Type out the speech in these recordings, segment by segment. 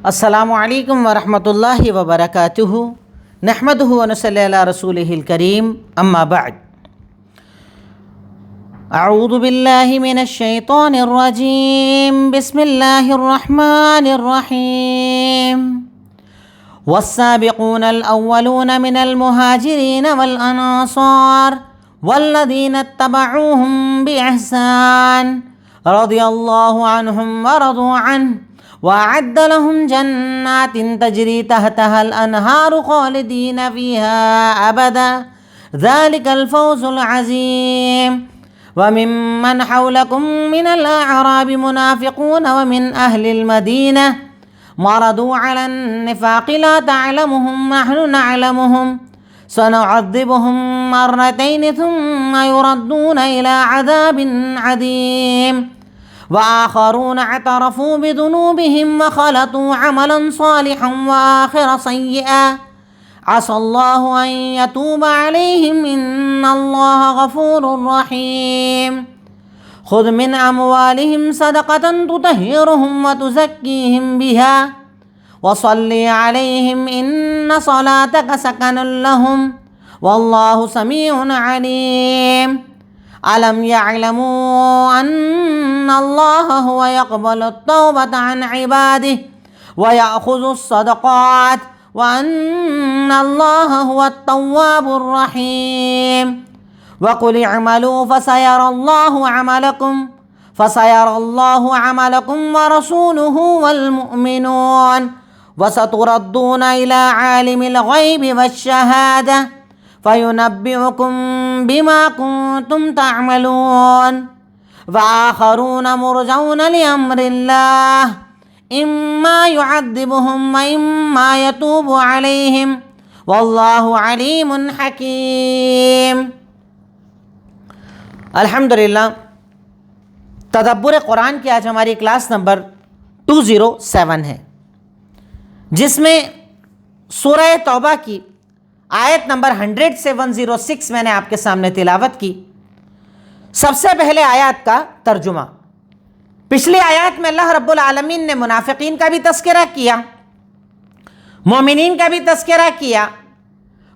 السلام علیکم ورحمۃ اللہ وبرکاتہ نحمدہ ونصلی علی رسولہ الکریم اما بعد اعوذ باللہ من الشیطان الرجیم بسم اللہ الرحمن الرحیم والسابقون الاولون من المہاجرین والانصار والذین اتبعوهم بإحسان رضی اللہ عنہم ورضوا عنہ وأعد لهم جنات تجري تحتها الأنهار خالدين فيها أبدا ذلك الفوز العظيم وممن حولكم من الأعراب منافقون ومن أهل المدينة مرضوا على النفاق لا تعلمهم نحن نعلمهم سنعذبهم مرتين ثم يردون إلى عذاب عظيم وآخرون اعترفوا بذنوبهم وخلطوا عملا صالحا وآخر سيئا عسى الله أن يتوب عليهم إن الله غفور رحيم خذ من أموالهم صدقة تطهرهم وتزكيهم بها وصل عليهم إن صلاتك سكن لهم والله سميع عليم ألم يعلموا أن الله هو يقبل التوبة عن عباده ويأخذ الصدقات وأن الله هو التواب الرحيم وقل اعملوا فسيرى الله عملكم ورسوله والمؤمنون وستردون إلى عالم الغيب والشهادة فينبئكم بما كنتم تعملون وآخرون مرجون لأمر الله إما يعذبهم وإما يتوب عليهم والله عليم حكيم۔ الحمدللہ تدبر قرآن کی آج ہماری کلاس نمبر 207 ہے، جس میں سورہ توبہ کی آیت نمبر 100 سے 106 میں نے آپ کے سامنے تلاوت کی۔ سب سے پہلے آیات کا ترجمہ۔ پچھلی آیات میں اللہ رب العالمین نے منافقین کا بھی تذکرہ کیا، مومنین کا بھی تذکرہ کیا،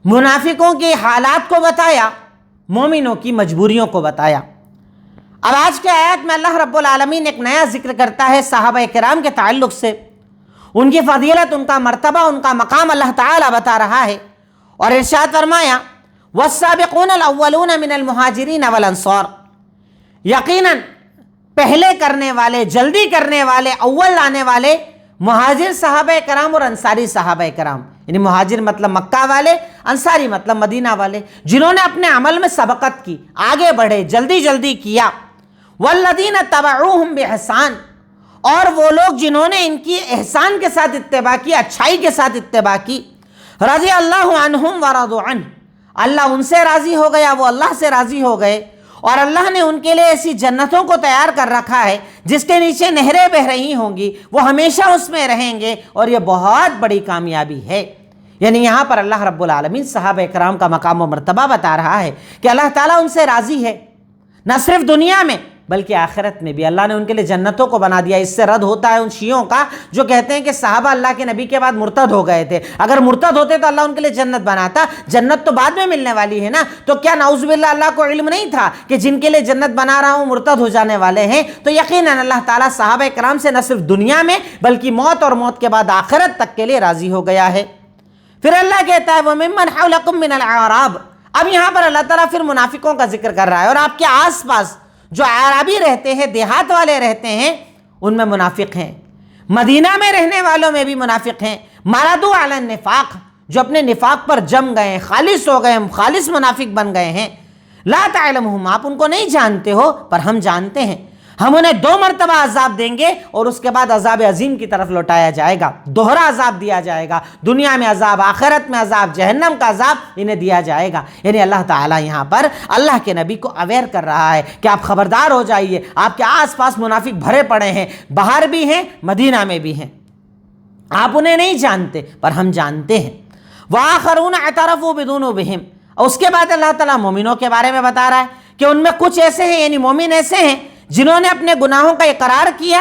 منافقوں کے حالات کو بتایا، مومنوں کی مجبوریوں کو بتایا۔ اب آج کے آیات میں اللہ رب العالمین ایک نیا ذکر کرتا ہے صحابہ کرام کے تعلق سے، ان کی فضیلت، ان کا مرتبہ، ان کا مقام اللہ تعالیٰ بتا رہا ہے، اور ارشاد فرمایا والسابقون الاولون من المہاجرین والانصار، یقیناً پہلے کرنے والے، جلدی کرنے والے، اول لانے والے مہاجر صحابہ کرام اور انصاری صحابہ کرام، یعنی مہاجر مطلب مکہ والے، انصاری مطلب مدینہ والے، جنہوں نے اپنے عمل میں سبقت کی، آگے بڑھے، جلدی کیا۔ والذین تبعوہم بإحسان، اور وہ لوگ جنہوں نے ان کی احسان کے ساتھ اتباع کی، اچھائی کے ساتھ اتباع کی، رضی اللہ عنہم ورضوا عنہ، اللہ ان سے راضی ہو گیا، وہ اللہ سے راضی ہو گئے، اور اللہ نے ان کے لیے ایسی جنتوں کو تیار کر رکھا ہے جس کے نیچے نہریں بہہ رہی ہوں گی، وہ ہمیشہ اس میں رہیں گے، اور یہ بہت بڑی کامیابی ہے۔ یعنی یہاں پر اللہ رب العالمین صحابہ کرام کا مقام و مرتبہ بتا رہا ہے کہ اللہ تعالیٰ ان سے راضی ہے، نہ صرف دنیا میں بلکہ آخرت میں بھی اللہ نے ان کے لیے جنتوں کو بنا دیا۔ اس سے رد ہوتا ہے ان شیعوں کا جو کہتے ہیں کہ صحابہ اللہ کے نبی کے بعد مرتد ہو گئے تھے، اگر مرتد ہوتے تو اللہ ان کے لیے جنت بناتا، جنت تو بعد میں ملنے والی ہے نا، تو کیا نعوذ باللہ اللہ کو علم نہیں تھا کہ جن کے لیے جنت بنا رہا ہوں مرتد ہو جانے والے ہیں؟ تو یقیناً اللہ تعالیٰ صحابہ کرام سے نہ صرف دنیا میں بلکہ موت اور موت کے بعد آخرت تک کے لیے راضی ہو گیا ہے۔ پھر اللہ کہتا ہے وَمِمَّنْ حَوْلَكُمْ مِنَ الْأَعْرَابِ، اب یہاں پر اللہ تعالیٰ پھر منافقوں کا ذکر کر رہا ہے، اور آپ کے آس پاس جو عربی رہتے ہیں، دیہات والے رہتے ہیں، ان میں منافق ہیں، مدینہ میں رہنے والوں میں بھی منافق ہیں۔ مردوا علی النفاق، جو اپنے نفاق پر جم گئے، خالص ہو گئے، خالص منافق بن گئے ہیں۔ لا تعلمہم، آپ ان کو نہیں جانتے ہو پر ہم جانتے ہیں، ہم انہیں 2 مرتبہ عذاب دیں گے اور اس کے بعد عذاب عظیم کی طرف لوٹایا جائے گا، دوہرا عذاب دیا جائے گا، دنیا میں عذاب، آخرت میں عذاب، جہنم کا عذاب انہیں دیا جائے گا۔ یعنی اللہ تعالیٰ یہاں پر اللہ کے نبی کو اویئر کر رہا ہے کہ آپ خبردار ہو جائیے، آپ کے آس پاس منافق بھرے پڑے ہیں، باہر بھی ہیں، مدینہ میں بھی ہیں، آپ انہیں نہیں جانتے پر ہم جانتے ہیں۔ وآخرون اعترفوا بذنوبہم، اور اس کے بعد اللہ تعالیٰ مومنوں کے بارے میں بتا رہا ہے کہ ان میں کچھ ایسے ہیں، یعنی مومن ایسے ہیں جنہوں نے اپنے گناہوں کا اقرار کیا،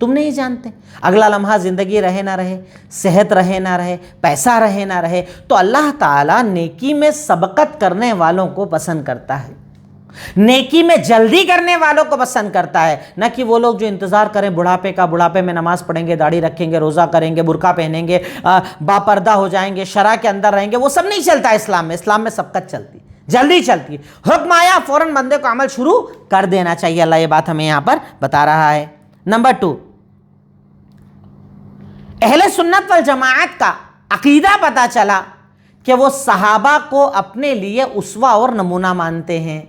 تم نہیں جانتے؟ اگلا لمحہ زندگی رہے نہ رہے، صحت رہے نہ رہے، پیسہ رہے نہ رہے، تو اللہ تعالیٰ نیکی میں سبقت کرنے والوں کو پسند کرتا ہے، نیکی میں جلدی کرنے والوں کو پسند کرتا ہے، نہ کہ وہ لوگ جو انتظار کریں بڑھاپے کا، بڑھاپے میں نماز پڑھیں گے، داڑھی رکھیں گے، روزہ کریں گے، برقع پہنیں گے، باپردہ ہو جائیں گے، شرع کے اندر رہیں گے۔ وہ سب نہیں چلتا اسلام میں، اسلام میں سبقت چلتی، جلدی چلتی، حکم آیا فوراً بندے کو عمل شروع کر دینا چاہیے۔ اللہ یہ بات ہمیں یہاں پر بتا رہا ہے۔ نمبر 2، اہل سنت والجماعت کا عقیدہ پتا چلا کہ وہ صحابہ کو اپنے لیے اسوہ اور نمونہ مانتے ہیں۔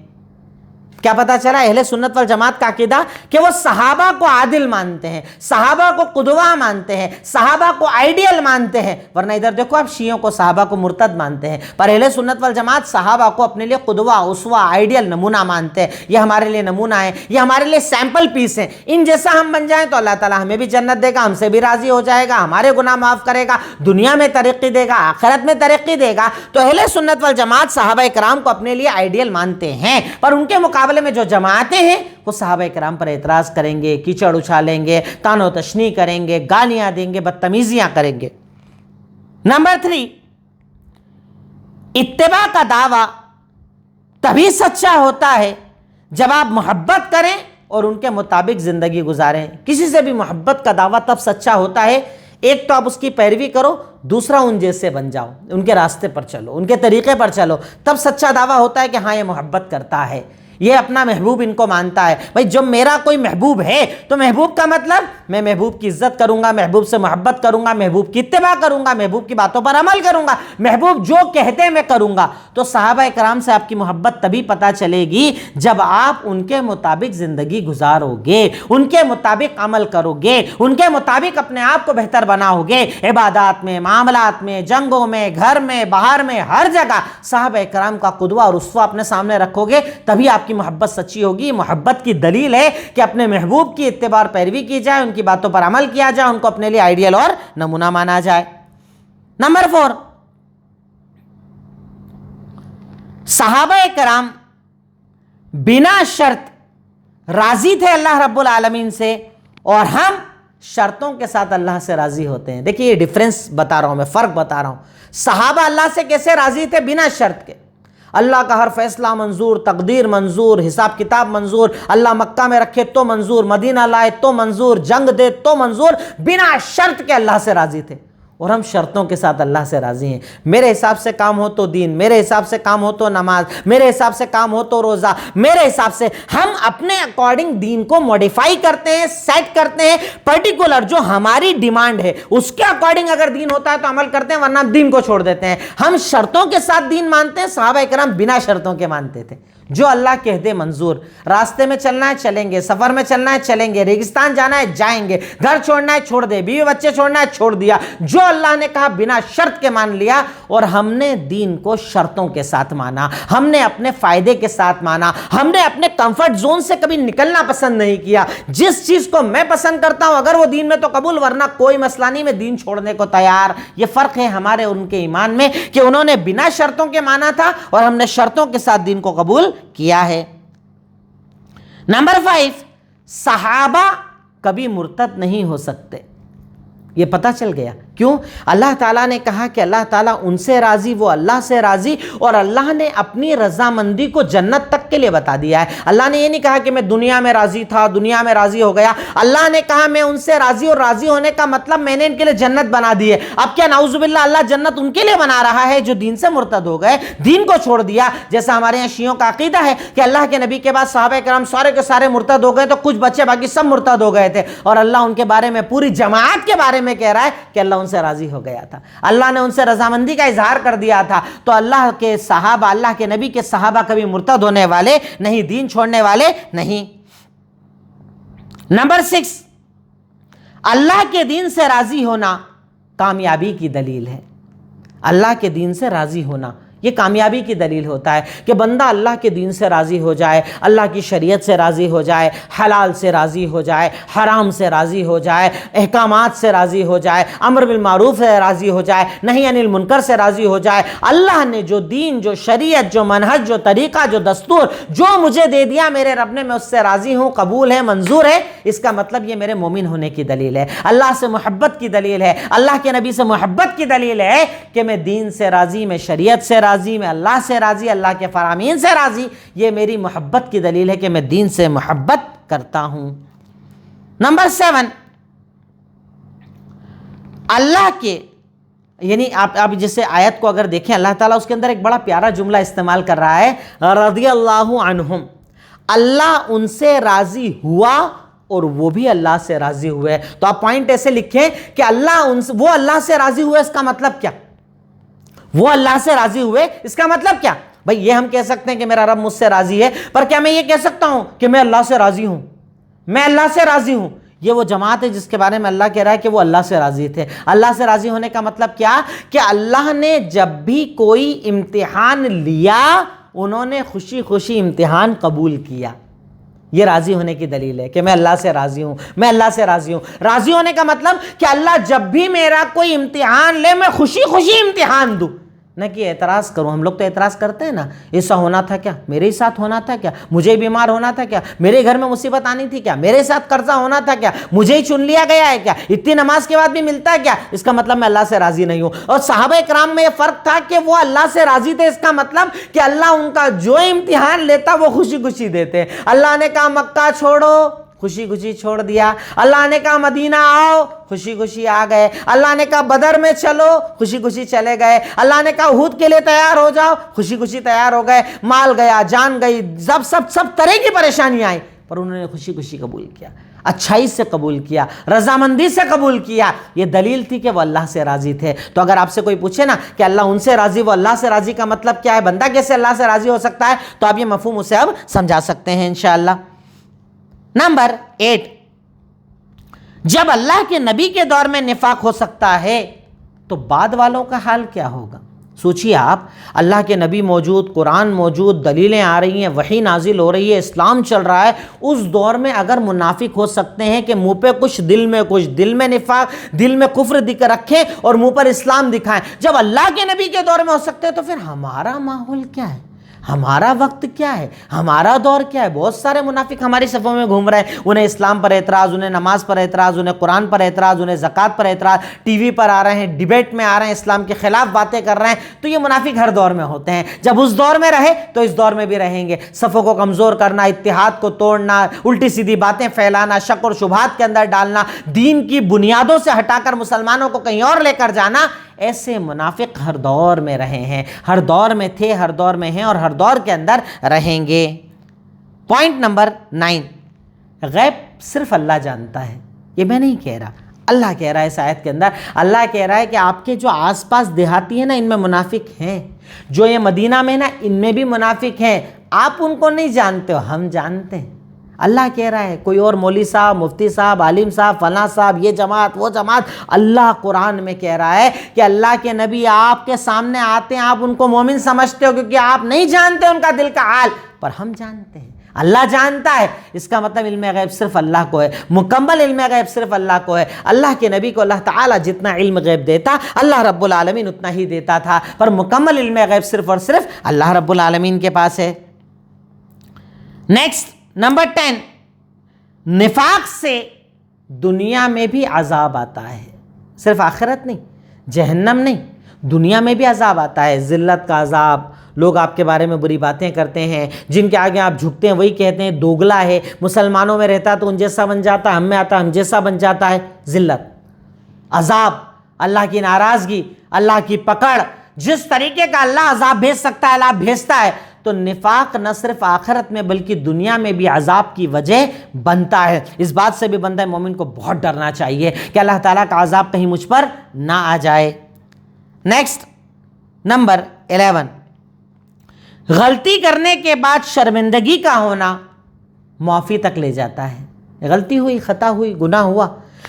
کیا پتا چلا؟ اہل سنت والجماعت کا عقیدہ کہ وہ صحابہ کو عادل مانتے ہیں، صحابہ کو قدوہ مانتے ہیں، صحابہ کو آئیڈیل مانتے ہیں۔ ورنہ ادھر دیکھو آپ شیعوں کو صحابہ کو مرتد مانتے ہیں، پر اہل سنت والجماعت صحابہ کو اپنے لیے قدوہ، اسوہ، آئیڈیل، نمونہ مانتے ہیں۔ یہ ہمارے لیے نمونہ ہے، یہ ہمارے لیے سیمپل پیس ہیں، ان جیسا ہم بن جائیں تو اللہ تعالیٰ ہمیں بھی جنت دے گا، ہم سے بھی راضی ہو جائے گا، ہمارے گناہ معاف کرے گا، دنیا میں ترقی دے گا، آخرت میں ترقی دے گا۔ تو اہل سنت والجماعت صحابہ کرام کو اپنے لیے آئیڈیل مانتے ہیں، پر ان کے مقابلے میں جو جماعتیں ہیں وہ صحابہ کرام پر اعتراض کریں گے، کیچڑ اچھالیں گے، طعن و تشنیع کریں گے، گالیاں دیں گے، بدتمیزیاں کریں گے۔ نمبر 3، اتباع کا دعویٰ تبھی سچا ہوتا ہے جب آپ محبت کریں اور ان کے مطابق زندگی گزاریں۔ کسی سے بھی محبت کا دعویٰ تب سچا ہوتا ہے، ایک تو آپ اس کی پیروی کرو، دوسرا ان جیسے بن جاؤ، ان کے راستے پر چلو، ان کے طریقے پر چلو، تب سچا دعویٰ ہوتا ہے کہ ہاں یہ محبت کرتا ہے، یہ اپنا محبوب ان کو مانتا ہے۔ بھائی جب میرا کوئی محبوب ہے تو محبوب کا مطلب میں محبوب کی عزت کروں گا، محبوب سے محبت کروں گا، محبوب کی اتباع کروں گا، محبوب کی باتوں پر عمل کروں گا، محبوب جو کہتے میں کروں گا۔ تو صحابہ کرام سے آپ کی محبت تبھی پتہ چلے گی جب آپ ان کے مطابق زندگی گزارو گے، ان کے مطابق عمل کرو گے، ان کے مطابق اپنے آپ کو بہتر بناؤ گے، عبادات میں، معاملات میں، جنگوں میں، گھر میں، باہر میں، ہر جگہ صحابہ کرام کا قدوہ اور اسوہ اپنے سامنے رکھو گے، تبھی آپ کی محبت سچی ہوگی۔ محبت کی دلیل ہے کہ اپنے محبوب کی اتباع پیروی کی جائے، ان کی باتوں پر عمل کیا جائے، ان کو اپنے لیے آئیڈیل اور نمونہ مانا جائے۔ نمبر 4، صحابہ کرام بنا شرط راضی تھے اللہ رب العالمین سے، اور ہم شرطوں کے ساتھ اللہ سے راضی ہوتے ہیں۔ دیکھیے یہ ڈیفرنس بتا رہا ہوں میں، فرق بتا رہا ہوں۔ صحابہ اللہ سے کیسے راضی تھے؟ بنا شرط کے، اللہ کا ہر فیصلہ منظور، تقدیر منظور، حساب کتاب منظور، اللہ مکہ میں رکھے تو منظور، مدینہ لائے تو منظور، جنگ دے تو منظور، بنا شرط کے اللہ سے راضی تھے۔ اور ہم شرطوں کے ساتھ اللہ سے راضی ہیں۔ میرے حساب سے کام ہو تو دین، میرے حساب سے کام ہو تو نماز، میرے حساب سے کام ہو تو روزہ، میرے حساب سے ہم اپنے اکارڈنگ دین کو موڈیفائی کرتے ہیں، سیٹ کرتے ہیں، پرٹیکولر جو ہماری ڈیمانڈ ہے اس کے اکارڈنگ اگر دین ہوتا ہے تو عمل کرتے ہیں، ورنہ دین کو چھوڑ دیتے ہیں۔ ہم شرطوں کے ساتھ دین مانتے ہیں، صحابہ کرام بنا شرطوں کے مانتے تھے۔ جو اللہ کہہ دے منظور، راستے میں چلنا ہے چلیں گے، سفر میں چلنا ہے چلیں گے، ریگستان جانا ہے جائیں گے، گھر چھوڑنا ہے چھوڑ دے، بیوی بچے چھوڑنا ہے چھوڑ دیا، جو اللہ نے کہا بنا شرط کے مان لیا۔ اور ہم نے دین کو شرطوں کے ساتھ مانا، ہم نے اپنے فائدے کے ساتھ مانا، ہم نے اپنے کمفرٹ زون سے کبھی نکلنا پسند نہیں کیا۔ جس چیز کو میں پسند کرتا ہوں اگر وہ دین میں تو قبول، ورنہ کوئی مسئلہ نہیں، میں دین چھوڑنے کو تیار۔ یہ فرق ہے ہمارے ان کے ایمان میں کہ انہوں نے بنا شرطوں کے مانا تھا اور ہم نے شرطوں کے ساتھ دین کو قبول کیا ہے۔ نمبر 5، صحابہ کبھی مرتد نہیں ہو سکتے۔ یہ پتہ چل گیا کیوں؟ اللہ تعالیٰ نے کہا کہ اللہ تعالیٰ ان سے راضی، وہ اللہ سے راضی، اور اللہ نے اپنی رضامندی کو جنت تک کے لیے بتا دیا ہے۔ اللہ نے یہ نہیں کہا کہ میں دنیا میں راضی تھا، دنیا میں راضی ہو گیا۔ اللہ نے کہا میں ان سے راضی، اور راضی ہونے کا مطلب میں نے ان کے لیے جنت بنا دی ہے۔ اب کیا نعوذ باللہ اللہ جنت ان کے لیے بنا رہا ہے جو دین سے مرتد ہو گئے، دین کو چھوڑ دیا؟ جیسا ہمارے یہاں شیعوں کا عقیدہ ہے کہ اللہ کے نبی کے بعد صحابہ کرام سارے کے سارے مرتد ہو گئے، تو کچھ بچے باقی سب مرتد ہو گئے تھے، اور اللہ ان کے بارے میں، پوری جماعت کے بارے میں کہہ رہا ہے کہ اللہ ان سے راضی ہو گیا تھا، اللہ نے ان سے رضامندی کا اظہار کر دیا تھا۔ تو اللہ کے صحابہ، اللہ کے نبی کے صحابہ کبھی مرتد ہونے والے نہیں، دین چھوڑنے والے نہیں۔ نمبر 6، اللہ کے دین سے راضی ہونا کامیابی کی دلیل ہے۔ اللہ کے دین سے راضی ہونا یہ کامیابی کی دلیل ہوتا ہے کہ بندہ اللہ کے دین سے راضی ہو جائے، اللہ کی شریعت سے راضی ہو جائے، حلال سے راضی ہو جائے، حرام سے راضی ہو جائے، احکامات سے راضی ہو جائے، امر بالمعروف سے راضی ہو جائے، نہی عن المنکر سے راضی ہو جائے۔ اللہ نے جو دین، جو شریعت، جو منہج، جو طریقہ، جو دستور جو مجھے دے دیا میرے رب نے، میں اس سے راضی ہوں، قبول ہے، منظور ہے۔ اس کا مطلب یہ میرے مومن ہونے کی دلیل ہے، اللہ سے محبت کی دلیل ہے، اللہ کے نبی سے محبت کی دلیل ہے کہ میں دین سے راضی، میں شریعت سے راضی، میں اللہ سے راضی، اللہ کے فرامین سے راضی۔ یہ میری محبت کی دلیل ہے کہ میں دین سے محبت کرتا ہوں۔ نمبر 7، اللہ کے، یعنی آپ جسے آیت کو اگر دیکھیں، اللہ تعالیٰ اس کے اندر ایک بڑا پیارا جملہ استعمال کر رہا ہے، رضی اللہ عنہم، اللہ ان سے راضی ہوا اور وہ بھی اللہ سے راضی ہوئے۔ تو آپ پوائنٹ ایسے لکھیں کہ وہ اللہ سے راضی ہوئے، اس کا مطلب کیا؟ وہ اللہ سے راضی ہوئے، اس کا مطلب کیا؟ بھئی یہ ہم کہہ سکتے ہیں کہ میرا رب مجھ سے راضی ہے، پر کیا میں یہ کہہ سکتا ہوں کہ میں اللہ سے راضی ہوں؟ میں اللہ سے راضی ہوں۔ یہ وہ جماعت ہے جس کے بارے میں اللہ کہہ رہا ہے کہ وہ اللہ سے راضی تھے۔ اللہ سے راضی ہونے کا مطلب کیا؟ کہ اللہ نے جب بھی کوئی امتحان لیا، انہوں نے خوشی خوشی امتحان قبول کیا۔ یہ راضی ہونے کی دلیل ہے کہ میں اللہ سے راضی ہوں، میں اللہ سے راضی ہوں۔ راضی ہونے کا مطلب کہ اللہ جب بھی میرا کوئی امتحان لے، میں خوشی خوشی امتحان دوں، نہ کہ اعتراض کروں۔ ہم لوگ تو اعتراض کرتے ہیں نا، ایسا ہونا تھا کیا؟ میرے ساتھ ہونا تھا کیا؟ مجھے بیمار ہونا تھا کیا؟ میرے گھر میں مصیبت آنی تھی کیا؟ میرے ساتھ قرضہ ہونا تھا کیا؟ مجھے ہی چن لیا گیا ہے کیا؟ اتنی نماز کے بعد بھی ملتا ہے کیا؟ اس کا مطلب میں اللہ سے راضی نہیں ہوں۔ اور صحابہ کرام میں یہ فرق تھا کہ وہ اللہ سے راضی تھے، اس کا مطلب کہ اللہ ان کا جو امتحان لیتا وہ خوشی خوشی دیتے۔ اللہ نے کہا مکہ چھوڑو، خوشی خوشی چھوڑ دیا۔ اللہ نے کہا مدینہ آؤ، خوشی خوشی آ گئے۔ اللہ نے کہا بدر میں چلو، خوشی خوشی چلے گئے۔ اللہ نے کہا احد کے لیے تیار ہو جاؤ، خوشی خوشی تیار ہو گئے۔ مال گیا، جان گئی، سب طرح کی پریشانیاں آئیں، پر انہوں نے خوشی خوشی قبول کیا، اچھائی سے قبول کیا، رضامندی سے قبول کیا۔ یہ دلیل تھی کہ وہ اللہ سے راضی تھے۔ تو اگر آپ سے کوئی پوچھے نا کہ اللہ ان سے راضی، وہ اللہ سے راضی کا مطلب کیا ہے، بندہ کیسے اللہ سے راضی ہو سکتا ہے، تو آپ یہ مفہوم اسے اب سمجھا سکتے ہیں انشاءاللہ۔ نمبر 8، جب اللہ کے نبی کے دور میں نفاق ہو سکتا ہے تو بعد والوں کا حال کیا ہوگا؟ سوچیے آپ، اللہ کے نبی موجود، قرآن موجود، دلیلیں آ رہی ہیں، وحی نازل ہو رہی ہے، اسلام چل رہا ہے، اس دور میں اگر منافق ہو سکتے ہیں کہ منہ پہ کچھ، دل میں نفاق، دل میں کفر رکھیں اور منہ پر اسلام دکھائیں، جب اللہ کے نبی کے دور میں ہو سکتے ہیں تو پھر ہمارا ماحول کیا ہے، ہمارا وقت کیا ہے، ہمارا دور کیا ہے؟ بہت سارے منافق ہماری صفوں میں گھوم رہے ہیں، انہیں اسلام پر اعتراض، انہیں نماز پر اعتراض، انہیں قرآن پر اعتراض، انہیں زکوٰۃ پر اعتراض، ٹی وی پر آ رہے ہیں، ڈیبیٹ میں آ رہے ہیں، اسلام کے خلاف باتیں کر رہے ہیں۔ تو یہ منافق ہر دور میں ہوتے ہیں، جب اس دور میں رہے تو اس دور میں بھی رہیں گے۔ صفوں کو کمزور کرنا، اتحاد کو توڑنا، الٹی سیدھی باتیں پھیلانا، شک اور شبہات کے اندر ڈالنا، دین کی بنیادوں سے ہٹا کر مسلمانوں کو کہیں اور لے کر جانا، ایسے منافق ہر دور میں رہے ہیں، ہر دور میں تھے، ہر دور میں ہیں اور ہر دور کے اندر رہیں گے۔ پوائنٹ نمبر 9، غیب صرف اللہ جانتا ہے، یہ میں نہیں کہہ رہا، اللہ کہہ رہا ہے اس آیت کے اندر۔ اللہ کہہ رہا ہے کہ آپ کے جو آس پاس دیہاتی ہیں نا، ان میں منافق ہیں، جو یہ مدینہ میں نا، ان میں بھی منافق ہیں، آپ ان کو نہیں جانتے ہو، ہم جانتے ہیں۔ اللہ کہہ رہا ہے، کوئی اور مولوی صاحب، مفتی صاحب، عالم صاحب، فلاں صاحب، یہ جماعت وہ جماعت، اللہ قرآن میں کہہ رہا ہے کہ اللہ کے نبی آپ کے سامنے آتے ہیں، آپ ان کو مومن سمجھتے ہو کیونکہ آپ نہیں جانتے ان کا دل کا حال، پر ہم جانتے ہیں، اللہ جانتا ہے۔ اس کا مطلب علم غیب صرف اللہ کو ہے، مکمل علم غیب صرف اللہ کو ہے۔ اللہ کے نبی کو اللہ تعالیٰ جتنا علم غیب دیتا، اللہ رب العالمین اتنا ہی دیتا تھا، پر مکمل علم غیب صرف اور صرف اللہ رب العالمین کے پاس ہے۔ نیکسٹ، نمبر 10، نفاق سے دنیا میں بھی عذاب آتا ہے، صرف آخرت نہیں، جہنم نہیں، دنیا میں بھی عذاب آتا ہے، ذلت کا عذاب، لوگ آپ کے بارے میں بری باتیں کرتے ہیں، جن کے آگے آپ جھکتے ہیں وہی کہتے ہیں دوگلا ہے، مسلمانوں میں رہتا تو ان جیسا بن جاتا، ہم میں آتا ہم جیسا بن جاتا ہے۔ ذلت، عذاب، اللہ کی ناراضگی، اللہ کی پکڑ، جس طریقے کا اللہ عذاب بھیج سکتا ہے اللہ بھیجتا ہے۔ تو نفاق نہ صرف آخرت میں بلکہ دنیا میں بھی عذاب کی وجہ بنتا ہے۔ اس بات سے بھی بندہ مومن کو بہت ڈرنا چاہیے کہ اللہ تعالیٰ کا عذاب کہیں مجھ پر نہ آ جائے۔ نیکسٹ، نمبر 11، غلطی کرنے کے بعد شرمندگی کا ہونا معافی تک لے جاتا ہے۔ غلطی ہوئی، خطا ہوئی، گناہ ہوا،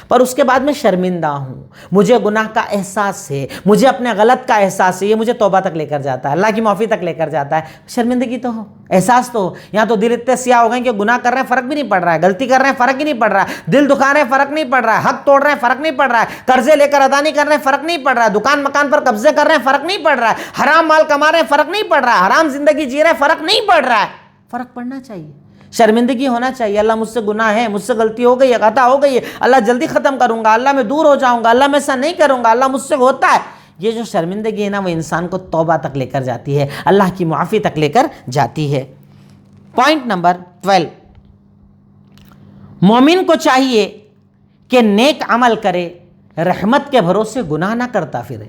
پر اس کے بعد میں شرمندہ ہوں، مجھے گناہ کا احساس ہے، مجھے اپنے غلط کا احساس ہے، یہ مجھے توبہ تک لے کر جاتا ہے، اللہ کی معافی تک لے کر جاتا ہے۔ شرمندگی تو ہو، احساس تو ہو۔ یہاں تو دل اتنے سیاہ ہو گئے کہ گناہ کر رہے ہیں فرق بھی نہیں پڑ رہا ہے، غلطی کر رہے ہیں فرق ہی نہیں پڑ رہا ہے، دل دکھا رہے ہیں فرق نہیں پڑ رہا ہے، حق توڑ رہے ہیں فرق نہیں پڑ رہا ہے، قرضے لے کر ادا نہیں کر رہے ہیں فرق نہیں پڑ رہا ہے، دکان مکان پر قبضے کر رہے ہیں فرق نہیں پڑ رہا ہے، حرام مال کما رہے ہیں فرق نہیں پڑ رہا ہے، حرام زندگی جی رہے ہیں فرق نہیں پڑ رہا ہے۔ فرق پڑنا چاہیے، شرمندگی ہونا چاہیے، اللہ مجھ سے گناہ ہے، مجھ سے غلطی ہو گئی ہے، خطا ہو گئی ہے، اللہ جلدی ختم کروں گا، اللہ میں دور ہو جاؤں گا، اللہ میں ایسا نہیں کروں گا، اللہ مجھ سے ہوتا ہے۔ یہ جو شرمندگی ہے نا، وہ انسان کو توبہ تک لے کر جاتی ہے، اللہ کی معافی تک لے کر جاتی ہے۔ پوائنٹ نمبر 12، مومن کو چاہیے کہ نیک عمل کرے، رحمت کے بھروسے گناہ نہ کرتا پھرے۔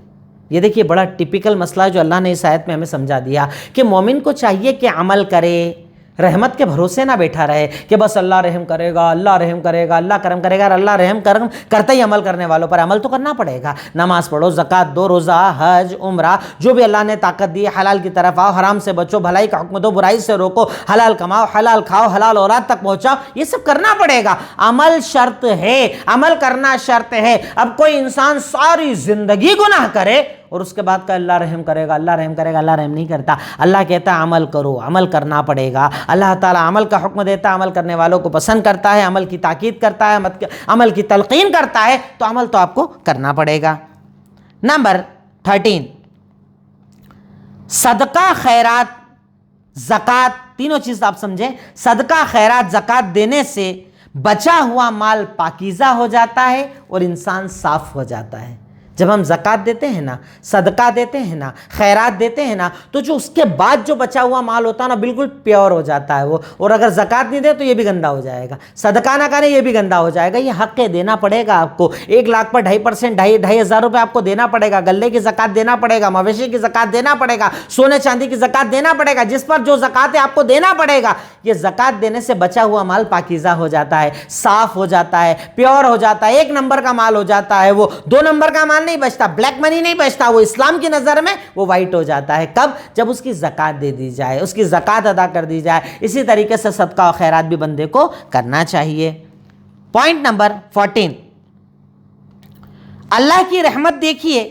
یہ دیکھیے بڑا ٹپیکل مسئلہ ہے جو اللہ نے اس آیت میں ہمیں سمجھا دیا کہ مومن کو چاہیے کہ عمل کرے، رحمت کے بھروسے نہ بیٹھا رہے کہ بس اللہ رحم کرے گا، اللہ رحم کرے گا، اللہ کرم کرے گا، اور اللہ رحم کرم کرتا ہی عمل کرنے والوں پر عمل تو کرنا پڑے گا۔ نماز پڑھو، زکوٰۃ دو، روزہ، حج، عمرہ، جو بھی اللہ نے طاقت دی ہے حلال کی طرف آؤ، حرام سے بچو، بھلائی کا حکم دو، برائی سے روکو، حلال کماؤ، حلال کھاؤ، حلال اولاد تک پہنچاؤ، یہ سب کرنا پڑے گا۔ عمل شرط ہے، عمل کرنا شرط ہے۔ اب کوئی انسان ساری زندگی گناہ کرے اور اس کے بعد کہ اللہ رحم کرے گا، اللہ رحم کرے گا، اللہ رحم نہیں کرتا۔ اللہ کہتا ہے عمل کرو، عمل کرنا پڑے گا۔ اللہ تعالیٰ عمل کا حکم دیتا ہے، عمل کرنے والوں کو پسند کرتا ہے، عمل کی تاکید کرتا ہے، عمل کی تلقین کرتا ہے، تو عمل تو آپ کو کرنا پڑے گا۔ نمبر 13، صدقہ، خیرات، زکوٰۃ، تینوں چیز آپ سمجھیں۔ صدقہ، خیرات، زکوٰۃ دینے سے بچا ہوا مال پاکیزہ ہو جاتا ہے اور انسان صاف ہو جاتا ہے۔ جب ہم زکوٰۃ دیتے ہیں نا، صدقہ دیتے ہیں نا، خیرات دیتے ہیں نا، تو جو اس کے بعد جو بچا ہوا مال ہوتا ہے نا، بالکل پیور ہو جاتا ہے وہ۔ اور اگر زکوٰۃ نہیں دے تو یہ بھی گندا ہو جائے گا، صدقہ نہ کریں یہ بھی گندا ہو جائے گا۔ یہ حق ہے، دینا پڑے گا آپ کو۔ 1 لاکھ پر 2.5%، 2,500 روپے آپ کو دینا پڑے گا۔ غلے کی زکوٰۃ دینا پڑے گا، مویشی کی زکوٰۃ دینا پڑے گا، سونے چاندی کی زکوٰۃ دینا پڑے گا، جس پر جو زکوٰۃ ہے آپ کو دینا پڑے گا۔ یہ زکوٰۃ دینے سے بچا ہوا مال پاکیزہ ہو جاتا ہے، صاف ہو جاتا ہے، پیور ہو جاتا ہے، 1 نمبر کا مال ہو جاتا ہے وہ، 2 نمبر کا مال نہیں بچتا، بلیک منی نہیں بچتا، وہ اسلام کی نظر میں وہ وائٹ ہو جاتا ہے۔ کب؟ جب اس کی زکوٰۃ دے دی جائے، اس کی زکوٰۃ ادا کر دی جائے۔ اسی طریقے سے صدقہ و خیرات بھی بندے کو کرنا چاہیے۔ پوائنٹ نمبر 14، اللہ کی رحمت دیکھیے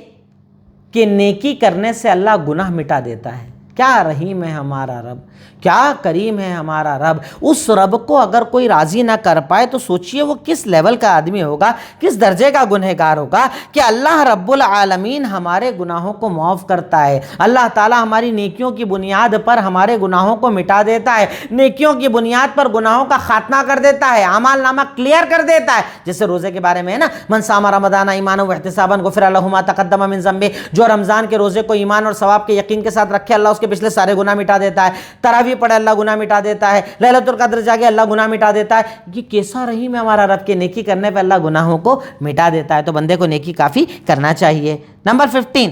کہ نیکی کرنے سے اللہ گناہ مٹا دیتا ہے۔ کیا رحیم ہے ہمارا رب، کیا کریم ہے ہمارا رب۔ اس رب کو اگر کوئی راضی نہ کر پائے تو سوچئے وہ کس لیول کا آدمی ہوگا، کس درجے کا گنہگار ہوگا کہ اللہ رب العالمین ہمارے گناہوں کو معاف کرتا ہے۔ اللہ تعالیٰ ہماری نیکیوں کی بنیاد پر ہمارے گناہوں کو مٹا دیتا ہے، نیکیوں کی بنیاد پر گناہوں کا خاتمہ کر دیتا ہے، اعمال نامہ کلیئر کر دیتا ہے۔ جیسے روزے کے بارے میں ہے نا، من صام رمضان ایمانا واحتسابا غفر لہ ما تقدم من ذنبہ، جو رمضان کے روزے کو ایمان اور ثواب کے یقین کے ساتھ رکھے اللہ اس کے پچھلے سارے گناہ مٹا دیتا ہے۔ تراویح پڑھے اللہ گناہ مٹا دیتا ہے، لیلۃ القدر جاگے اللہ گناہ مٹا دیتا ہے۔ یہ کیسا رحیم ہے ہمارا رب کہ نیکی کرنے پہ اللہ گناہوں کو مٹا دیتا ہے۔ تو بندے کو نیکی کافی کرنا چاہیے۔ نمبر 15،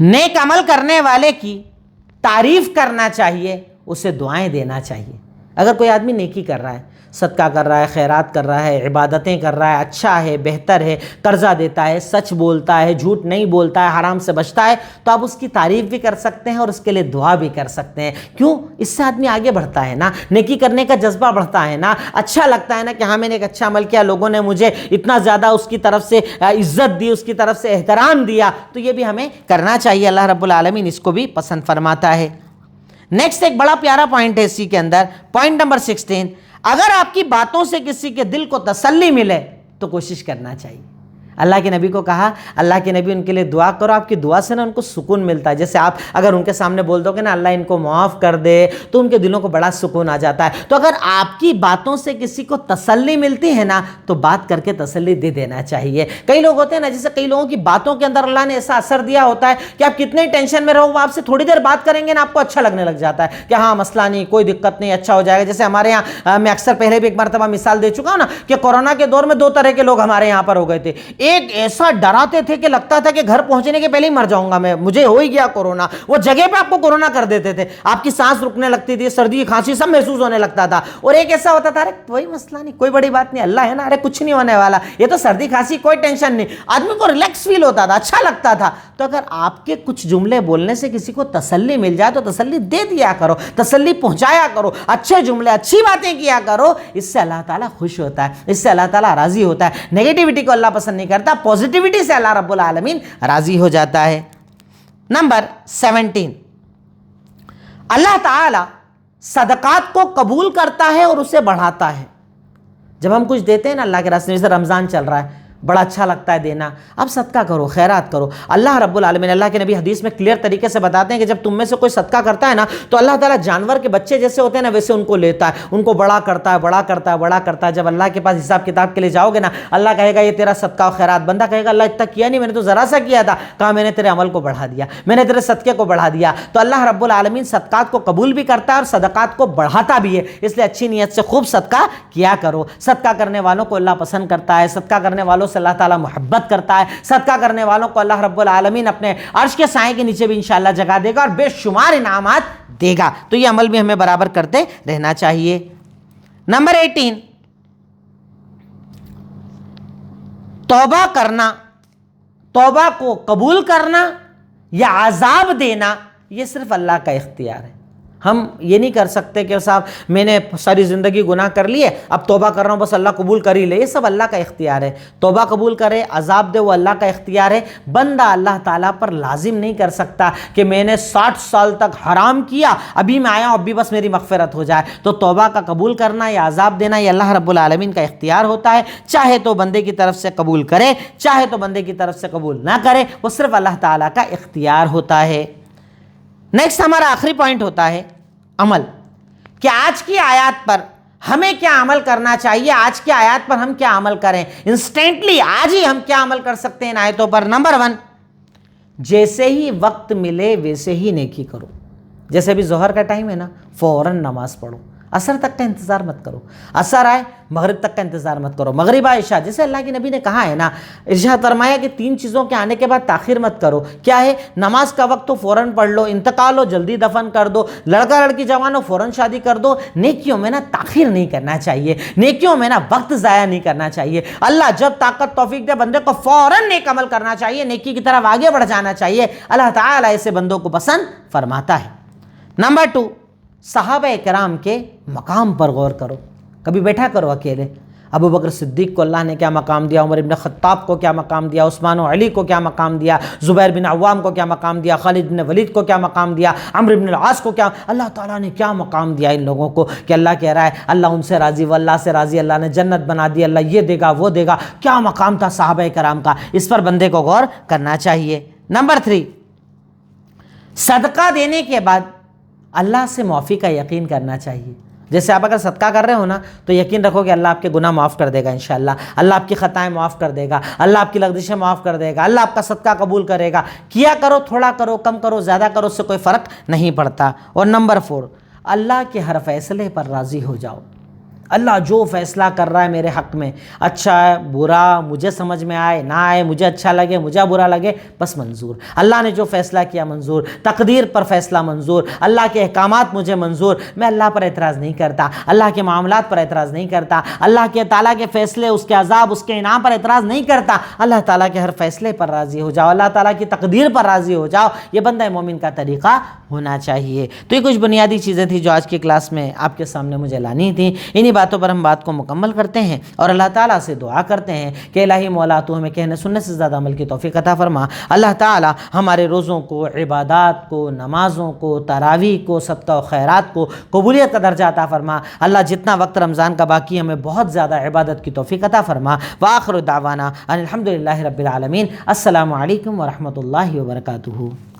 نیک عمل کرنے والے کی تعریف کرنا چاہیے، اسے دعائیں دینا چاہیے۔ اگر کوئی آدمی نیکی کر رہا ہے، صدقہ کر رہا ہے، خیرات کر رہا ہے، عبادتیں کر رہا ہے، اچھا ہے، بہتر ہے، قرضہ دیتا ہے، سچ بولتا ہے، جھوٹ نہیں بولتا ہے، حرام سے بچتا ہے، تو آپ اس کی تعریف بھی کر سکتے ہیں اور اس کے لیے دعا بھی کر سکتے ہیں۔ کیوں؟ اس سے آدمی آگے بڑھتا ہے نا، نیکی کرنے کا جذبہ بڑھتا ہے نا، اچھا لگتا ہے نا کہ ہاں میں نے ایک اچھا عمل کیا، لوگوں نے مجھے اتنا زیادہ اس کی طرف سے عزت دی، اس کی طرف سے احترام دیا، تو یہ بھی ہمیں کرنا چاہیے۔ اللہ رب العالمین اس کو بھی پسند فرماتا ہے۔ نیکسٹ ایک بڑا پیارا پوائنٹ ہے اسی کے اندر، پوائنٹ نمبر 16، اگر آپ کی باتوں سے کسی کے دل کو تسلی ملے تو کوشش کرنا چاہیے۔ اللہ کے نبی کو کہا، اللہ کے نبی ان کے لیے دعا کرو، آپ کی دعا سے نا ان کو سکون ملتا ہے۔ جیسے آپ اگر ان کے سامنے بول دو گے نا اللہ ان کو معاف کر دے، تو ان کے دلوں کو بڑا سکون آ جاتا ہے۔ تو اگر آپ کی باتوں سے کسی کو تسلی ملتی ہے نا، تو بات کر کے تسلی دے دینا چاہیے۔ کئی لوگ ہوتے ہیں نا، جیسے کئی لوگوں کی باتوں کے اندر اللہ نے ایسا اثر دیا ہوتا ہے کہ آپ کتنے ٹینشن میں رہو، وہ آپ سے تھوڑی دیر بات کریں گے نا، آپ کو اچھا لگنے لگ جاتا ہے کہ ہاں مسئلہ نہیں، کوئی دقت نہیں، اچھا ہو جائے گا۔ جیسے ہمارے یہاں میں اکثر پہلے بھی ایک مرتبہ مثال دے چکا ہوں نا کہ کورونا کے دور میں 2 طرح کے لوگ ہمارے یہاں پر ہو گئے تھے۔ ایک ایسا ڈراتے تھے کہ لگتا تھا کہ گھر پہنچنے کے پہلے ہی مر جاؤں گا میں، مجھے ہو ہی گیا کورونا. وہ جگہ پہ آپ کو کورونا کر دیتے تھے، آپ کی سانس رکنے لگتی تھی، سردی کھانسی سب محسوس ہونے لگتا تھا. اور ایک ایسا ہوتا تھا ارے کوئی مسئلہ نہیں، کوئی بڑی بات نہیں، اللہ ہے نا، ارے کچھ نہیں ہونے والا، یہ تو سردی کھانسی کوئی ٹینشن نہیں. آدمی کو ریلیکس فیل ہوتا تھا، اچھا لگتا تھا. تو اگر آپ کے کچھ جملے بولنے سے کسی کو تسلی مل جائے تو تسلی دے دیا کرو، تسلی پہنچایا کرو، اچھے جملے اچھی باتیں کیا کرو. اس سے اللہ تعالیٰ خوش ہوتا ہے، اس سے اللہ تعالیٰ راضی ہوتا ہے. نیگیٹیوٹی کو اللہ پسند نہیں کرتا، پوزیٹیوٹی سے اللہ رب العالمین راضی ہو جاتا ہے. نمبر 17، اللہ تعالیٰ صدقات کو قبول کرتا ہے اور اسے بڑھاتا ہے. جب ہم کچھ دیتے ہیں نا اللہ کے راستے میں، جیسے رمضان چل رہا ہے، بڑا اچھا لگتا ہے دینا. اب صدقہ کرو، خیرات کرو. اللہ رب العالمین، اللہ کے نبی حدیث میں کلیئر طریقے سے بتاتے ہیں کہ جب تم میں سے کوئی صدقہ کرتا ہے نا تو اللہ تعالیٰ جانور کے بچے جیسے ہوتے ہیں نا ویسے ان کو لیتا ہے، ان کو بڑا کرتا ہے، بڑا کرتا ہے، بڑا کرتا ہے. جب اللہ کے پاس حساب کتاب کے لیے جاؤ گے نا، اللہ کہے گا یہ تیرا صدقہ و خیرات. بندہ کہے گا اللہ اتنا کیا نہیں، میں نے تو ذرا سا کیا تھا. کہا میں نے تیرے عمل کو بڑھا دیا، میں نے تیرے صدقے کو بڑھا دیا. تو اللہ رب العالمین صدقات کو قبول بھی کرتا ہے اور صدقات کو بڑھاتا بھی ہے. اس لیے اچھی نیت سے خوب صدقہ کیا کرو. صدقہ کرنے والوں کو اللہ پسند کرتا ہے، صدقہ کرنے والوں سے اللہ تعالیٰ محبت کرتا ہے. صدقہ کرنے والوں کو اللہ رب العالمین اپنے عرش کے سائے کے نیچے بھی انشاءاللہ جگہ دے گا اور بے شمار انعامات دے گا. تو یہ عمل بھی ہمیں برابر کرتے رہنا چاہیے. نمبر 18، توبہ کرنا، توبہ کو قبول کرنا یا عذاب دینا یہ صرف اللہ کا اختیار ہے. ہم یہ نہیں کر سکتے کہ صاحب میں نے ساری زندگی گناہ کر لیے، اب توبہ کر رہا ہوں بس اللہ قبول کر ہی لے. یہ سب اللہ کا اختیار ہے. توبہ قبول کرے، عذاب دے، وہ اللہ کا اختیار ہے. بندہ اللہ تعالیٰ پر لازم نہیں کر سکتا کہ میں نے 60 سال تک حرام کیا، ابھی میں آیا ہوں ابھی بس میری مغفرت ہو جائے. تو توبہ کا قبول کرنا یا عذاب دینا یہ اللہ رب العالمین کا اختیار ہوتا ہے. چاہے تو بندے کی طرف سے قبول کرے، چاہے تو بندے کی طرف سے قبول نہ کرے، وہ صرف اللہ تعالیٰ کا اختیار ہوتا ہے. نیکسٹ ہمارا آخری پوائنٹ ہوتا ہے عمل، کہ آج کی آیات پر ہمیں کیا عمل کرنا چاہیے، آج کی آیات پر ہم کیا عمل کریں. انسٹنٹلی آج ہی ہم کیا عمل کر سکتے ہیں ان آیتوں پر. نمبر 1، جیسے ہی وقت ملے ویسے ہی نیکی کرو. جیسے ابھی ظہر کا ٹائم ہے نا، فوراً نماز پڑھو. عصر تک کا انتظار مت کرو، عصر آئے مغرب تک کا انتظار مت کرو، مغرب آئے عشاء. جیسے اللہ کے نبی نے کہا ہے نا، ارشاد فرمایا کہ 3 چیزوں کے آنے کے بعد تاخیر مت کرو. کیا ہے؟ نماز کا وقت تو فوراً پڑھ لو، انتقال ہو جلدی دفن کر دو، لڑکا لڑکی جوان ہو فوراً شادی کر دو. نیکیوں میں نا تاخیر نہیں کرنا چاہیے، نیکیوں میں نا وقت ضائع نہیں کرنا چاہیے. اللہ جب طاقت توفیق دے بندے کو فوراً نیک عمل کرنا چاہیے، نیکی کی طرف آگے بڑھ جانا چاہیے. اللہ تعالیٰ ایسے بندوں کو پسند فرماتا ہے. نمبر 2، صحابہ کرام کے مقام پر غور کرو. کبھی بیٹھا کرو اکیلے. ابو بکر صدیق کو اللہ نے کیا مقام دیا، عمر بن خطاب کو کیا مقام دیا، عثمان و علی کو کیا مقام دیا، زبیر بن عوام کو کیا مقام دیا، خالد بن ولید کو کیا مقام دیا، عمرو بن العاص کو کیا، اللہ تعالیٰ نے کیا مقام دیا ان لوگوں کو کہ اللہ کہہ رہا ہے اللہ ان سے راضی، واللہ سے راضی، اللہ نے جنت بنا دی، اللہ یہ دے گا وہ دے گا. کیا مقام تھا صحابہ کرام کا، اس پر بندے کو غور کرنا چاہیے. نمبر 3، صدقہ دینے کے بعد اللہ سے معافی کا یقین کرنا چاہیے. جیسے آپ اگر صدقہ کر رہے ہو نا تو یقین رکھو کہ اللہ آپ کے گناہ معاف کر دے گا انشاءاللہ، اللہ آپ کی خطائیں معاف کر دے گا، اللہ آپ کی لغزشیں معاف کر دے گا، اللہ آپ کا صدقہ قبول کرے گا. کیا کرو، تھوڑا کرو، کم کرو، زیادہ کرو، اس سے کوئی فرق نہیں پڑتا. اور نمبر 4، اللہ کے ہر فیصلے پر راضی ہو جاؤ. اللہ جو فیصلہ کر رہا ہے میرے حق میں، اچھا ہے برا، مجھے سمجھ میں آئے نہ آئے، مجھے اچھا لگے مجھے برا لگے، بس منظور. اللہ نے جو فیصلہ کیا منظور، تقدیر پر فیصلہ منظور، اللہ کے احکامات مجھے منظور. میں اللہ پر اعتراض نہیں کرتا، اللہ کے معاملات پر اعتراض نہیں کرتا، اللہ کے تعالیٰ کے فیصلے، اس کے عذاب، اس کے انعام پر اعتراض نہیں کرتا. اللہ تعالیٰ کے ہر فیصلے پر راضی ہو جاؤ، اللہ تعالیٰ کی تقدیر پر راضی ہو جاؤ. یہ بندہ مومن کا طریقہ ہونا چاہیے. تو یہ کچھ بنیادی چیزیں تھیں جو آج کی کلاس میں آپ کے سامنے مجھے لانی تھیں. انہی باتوں پر ہم بات کو مکمل کرتے ہیں اور اللہ تعالیٰ سے دعا کرتے ہیں کہ الہی مولا تو ہمیں کہنے سننے سے زیادہ عمل کی توفیق عطا فرما. اللہ تعالیٰ ہمارے روزوں کو، عبادات کو، نمازوں کو، تراویح کو، صدقہ و خیرات کو قبولیت کا درجہ عطا فرما. اللہ جتنا وقت رمضان کا باقی ہمیں بہت زیادہ عبادت کی توفیق عطا فرما. وآخر دعوانا ان الحمدللہ رب العالمین. السلام علیکم ورحمۃ اللہ وبرکاتہ.